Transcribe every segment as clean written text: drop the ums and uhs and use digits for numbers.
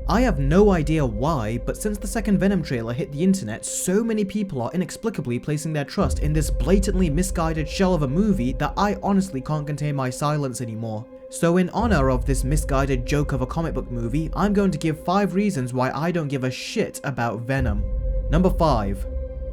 I have no idea why, but since the second Venom trailer hit the internet, so many people are inexplicably placing their trust in this blatantly misguided shell of a movie that I honestly can't contain my silence anymore. So in honor of this misguided joke of a comic book movie, I'm going to give 5 reasons why I don't give a shit about Venom. Number 5.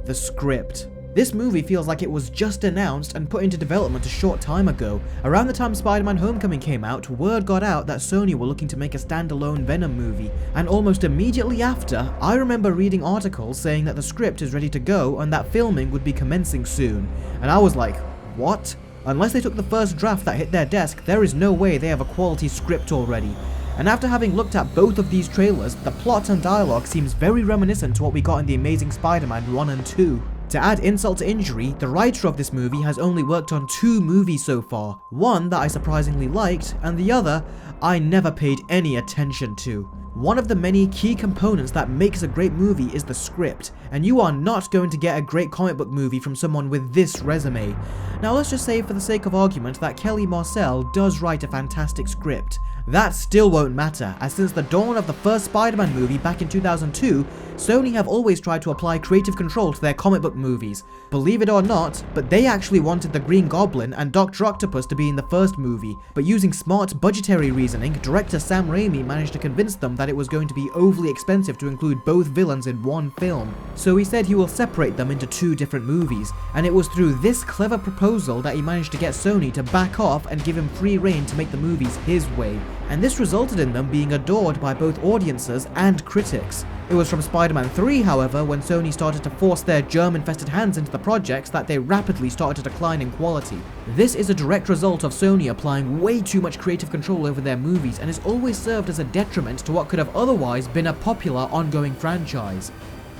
The script. This movie feels like it was just announced and put into development a short time ago. Around the time Spider-Man Homecoming came out, word got out that Sony were looking to make a standalone Venom movie, and almost immediately after, I remember reading articles saying that the script is ready to go and that filming would be commencing soon. And I was like, what? Unless they took the first draft that hit their desk, there is no way they have a quality script already. And after having looked at both of these trailers, the plot and dialogue seems very reminiscent to what we got in The Amazing Spider-Man 1 and 2. To add insult to injury, the writer of this movie has only worked on 2 movies so far, one that I surprisingly liked, and the other I never paid any attention to. One of the many key components that makes a great movie is the script, and you are not going to get a great comic book movie from someone with this resume. Now let's just say for the sake of argument that Kelly Marcel does write a fantastic script. That still won't matter, as since the dawn of the first Spider-Man movie back in 2002, Sony have always tried to apply creative control to their comic book movies. Believe it or not, but they actually wanted the Green Goblin and Dr. Octopus to be in the first movie, but using smart budgetary reasoning, director Sam Raimi managed to convince them that it was going to be overly expensive to include both villains in one film. So he said he will separate them into 2 different movies, and it was through this clever proposal that he managed to get Sony to back off and give him free rein to make the movies his way. And this resulted in them being adored by both audiences and critics. It was from Spider-Man 3, however, when Sony started to force their germ-infested hands into the projects that they rapidly started to decline in quality. This is a direct result of Sony applying way too much creative control over their movies and has always served as a detriment to what could have otherwise been a popular ongoing franchise.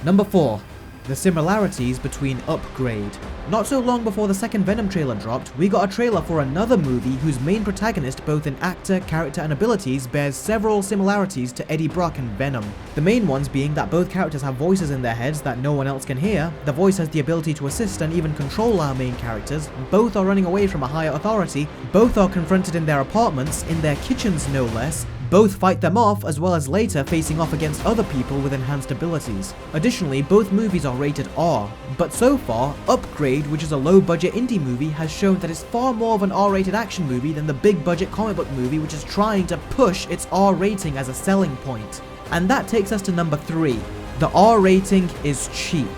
Number 4. The similarities between Upgrade. Not so long before the second Venom trailer dropped, we got a trailer for another movie whose main protagonist, both in actor, character and abilities, bears several similarities to Eddie Brock and Venom. The main ones being that both characters have voices in their heads that no one else can hear, the voice has the ability to assist and even control our main characters, both are running away from a higher authority, both are confronted in their apartments, in their kitchens no less, both fight them off, as well as later facing off against other people with enhanced abilities. Additionally, both movies are rated R, but so far, Upgrade, which is a low-budget indie movie, has shown that it's far more of an R-rated action movie than the big-budget comic book movie which is trying to push its R rating as a selling point. And that takes us to number 3. The R rating is cheap.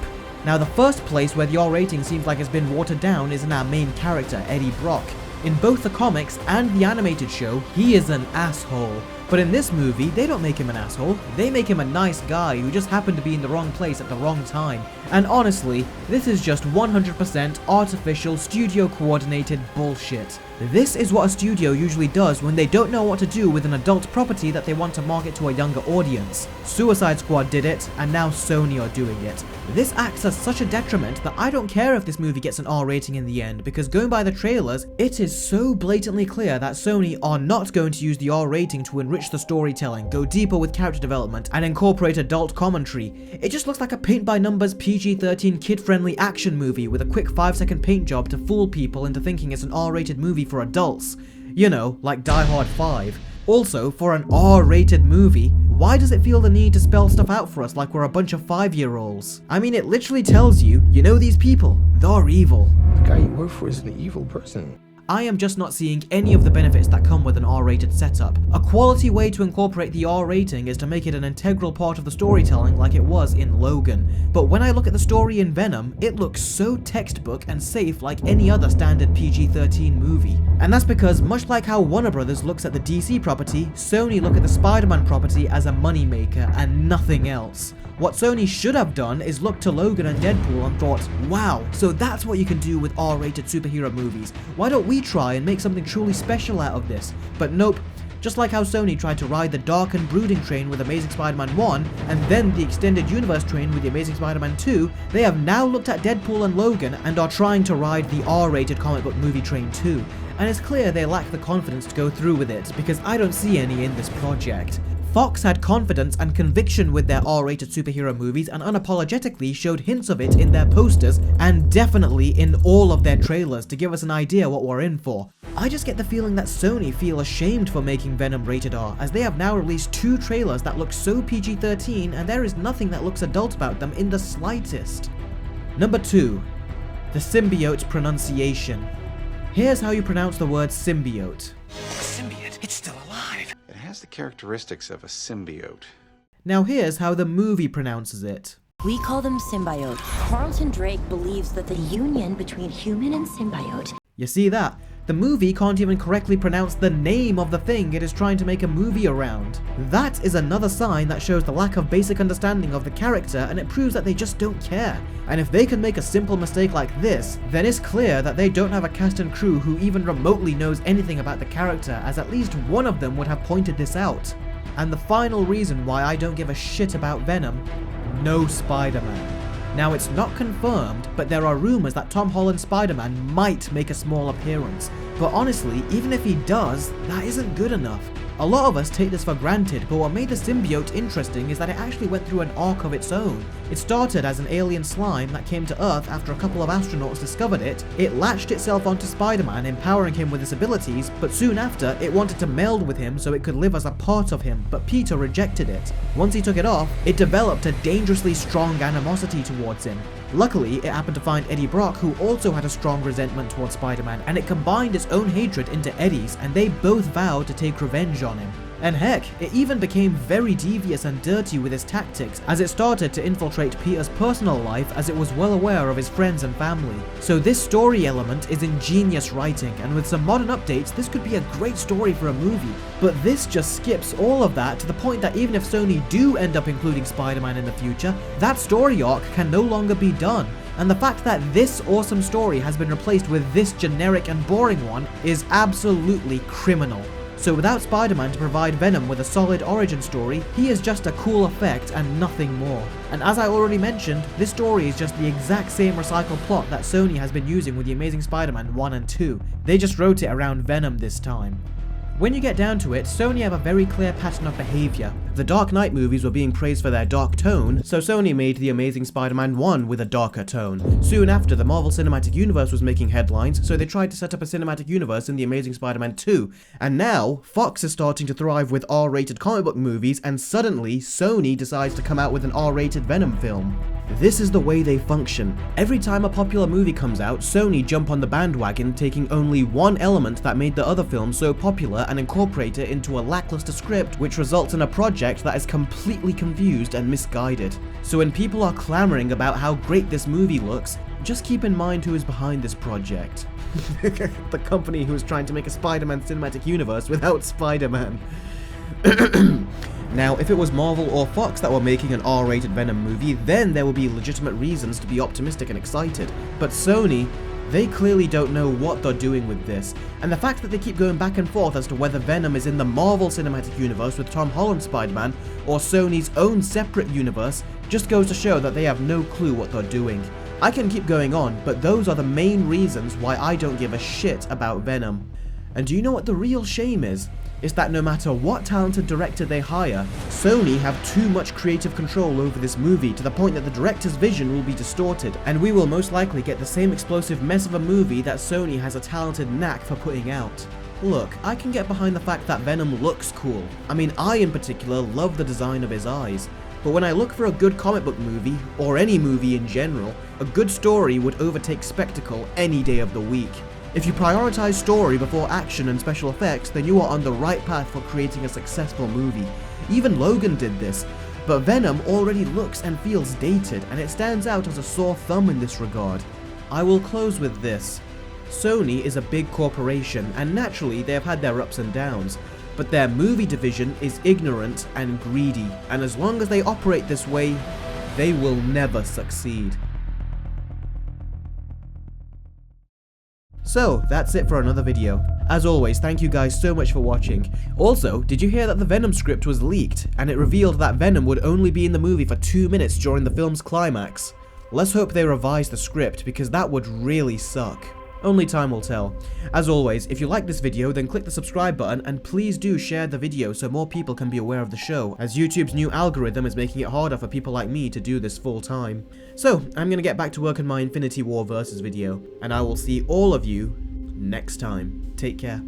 Now the first place where the R rating seems like it's been watered down is in our main character, Eddie Brock. In both the comics and the animated show, he is an asshole. But in this movie, they don't make him an asshole, they make him a nice guy who just happened to be in the wrong place at the wrong time. And honestly, this is just 100% artificial, studio-coordinated bullshit. This is what a studio usually does when they don't know what to do with an adult property that they want to market to a younger audience. Suicide Squad did it, and now Sony are doing it. This acts as such a detriment that I don't care if this movie gets an R rating in the end, because going by the trailers, it is so blatantly clear that Sony are not going to use the R rating to enrich the storytelling, go deeper with character development, and incorporate adult commentary. It just looks like a paint-by-numbers PG-13 kid-friendly action movie with a quick 5-second paint job to fool people into thinking it's an R-rated movie for adults. You know, like Die Hard 5. Also, for an R-rated movie, why does it feel the need to spell stuff out for us like we're a bunch of 5-year-olds? I mean, it literally tells you, you know these people, they're evil. The guy you work for is an evil person. I am just not seeing any of the benefits that come with an R-rated setup. A quality way to incorporate the R rating is to make it an integral part of the storytelling like it was in Logan. But when I look at the story in Venom, it looks so textbook and safe like any other standard PG-13 movie. And that's because, much like how Warner Brothers looks at the DC property, Sony look at the Spider-Man property as a moneymaker and nothing else. What Sony should have done is looked to Logan and Deadpool and thought, wow, so that's what you can do with R-rated superhero movies. Why don't we try and make something truly special out of this? But nope. Just like how Sony tried to ride the dark and brooding train with Amazing Spider-Man 1, and then the extended universe train with the Amazing Spider-Man 2, they have now looked at Deadpool and Logan and are trying to ride the R-rated comic book movie train too. And it's clear they lack the confidence to go through with it, because I don't see any in this project. Fox had confidence and conviction with their R-rated superhero movies and unapologetically showed hints of it in their posters and definitely in all of their trailers to give us an idea what we're in for. I just get the feeling that Sony feel ashamed for making Venom rated R, as they have now released 2 trailers that look so PG-13 and there is nothing that looks adult about them in the slightest. Number 2. The symbiote pronunciation. Here's how you pronounce the word symbiote. Symbiote, it's still alive. It has the characteristics of a symbiote. Now here's how the movie pronounces it. We call them symbiote. Carlton Drake believes that the union between human and symbiote. You see that? The movie can't even correctly pronounce the name of the thing it is trying to make a movie around. That is another sign that shows the lack of basic understanding of the character, and it proves that they just don't care. And if they can make a simple mistake like this, then it's clear that they don't have a cast and crew who even remotely knows anything about the character, as at least one of them would have pointed this out. And the final reason why I don't give a shit about Venom: no Spider-Man. Now it's not confirmed, but there are rumors that Tom Holland's Spider-Man might make a small appearance. But honestly, even if he does, that isn't good enough. A lot of us take this for granted, but what made the symbiote interesting is that it actually went through an arc of its own. It started as an alien slime that came to Earth after a couple of astronauts discovered it. It latched itself onto Spider-Man, empowering him with its abilities, but soon after, it wanted to meld with him so it could live as a part of him, but Peter rejected it. Once he took it off, it developed a dangerously strong animosity towards him. Luckily, it happened to find Eddie Brock, who also had a strong resentment towards Spider-Man, and it combined its own hatred into Eddie's, and they both vowed to take revenge on him. And heck, it even became very devious and dirty with its tactics as it started to infiltrate Peter's personal life, as it was well aware of his friends and family. So this story element is ingenious writing, and with some modern updates this could be a great story for a movie. But this just skips all of that to the point that even if Sony do end up including Spider-Man in the future, that story arc can no longer be done. And the fact that this awesome story has been replaced with this generic and boring one is absolutely criminal. So without Spider-Man to provide Venom with a solid origin story, he is just a cool effect and nothing more. And as I already mentioned, this story is just the exact same recycled plot that Sony has been using with The Amazing Spider-Man 1 and 2. They just wrote it around Venom this time. When you get down to it, Sony have a very clear pattern of behavior. The Dark Knight movies were being praised for their dark tone, so Sony made The Amazing Spider-Man 1 with a darker tone. Soon after, the Marvel Cinematic Universe was making headlines, so they tried to set up a cinematic universe in The Amazing Spider-Man 2. And now, Fox is starting to thrive with R-rated comic book movies, and suddenly, Sony decides to come out with an R-rated Venom film. This is the way they function. Every time a popular movie comes out, Sony jump on the bandwagon, taking only one element that made the other film so popular and incorporate it into a lackluster script, which results in a project that is completely confused and misguided. So when people are clamoring about how great this movie looks, just keep in mind who is behind this project. The company who is trying to make a Spider-Man cinematic universe without Spider-Man. Now, if it was Marvel or Fox that were making an R-rated Venom movie, then there would be legitimate reasons to be optimistic and excited. But Sony, they clearly don't know what they're doing with this, and the fact that they keep going back and forth as to whether Venom is in the Marvel Cinematic Universe with Tom Holland's Spider-Man, or Sony's own separate universe, just goes to show that they have no clue what they're doing. I can keep going on, but those are the main reasons why I don't give a shit about Venom. And do you know what the real shame is? Is that no matter what talented director they hire, Sony have too much creative control over this movie to the point that the director's vision will be distorted, and we will most likely get the same explosive mess of a movie that Sony has a talented knack for putting out. Look, I can get behind the fact that Venom looks cool. I mean, I in particular love the design of his eyes. But when I look for a good comic book movie, or any movie in general, a good story would overtake spectacle any day of the week. If you prioritize story before action and special effects, then you are on the right path for creating a successful movie. Even Logan did this, but Venom already looks and feels dated, and it stands out as a sore thumb in this regard. I will close with this. Sony is a big corporation, and naturally they have had their ups and downs, but their movie division is ignorant and greedy, and as long as they operate this way, they will never succeed. So, that's it for another video. As always, thank you guys so much for watching. Also, did you hear that the Venom script was leaked, and it revealed that Venom would only be in the movie for 2 minutes during the film's climax? Let's hope they revise the script, because that would really suck. Only time will tell. As always, if you like this video, then click the subscribe button and please do share the video so more people can be aware of the show, as YouTube's new algorithm is making it harder for people like me to do this full time. So, I'm gonna get back to work on my Infinity War Versus video, and I will see all of you next time. Take care.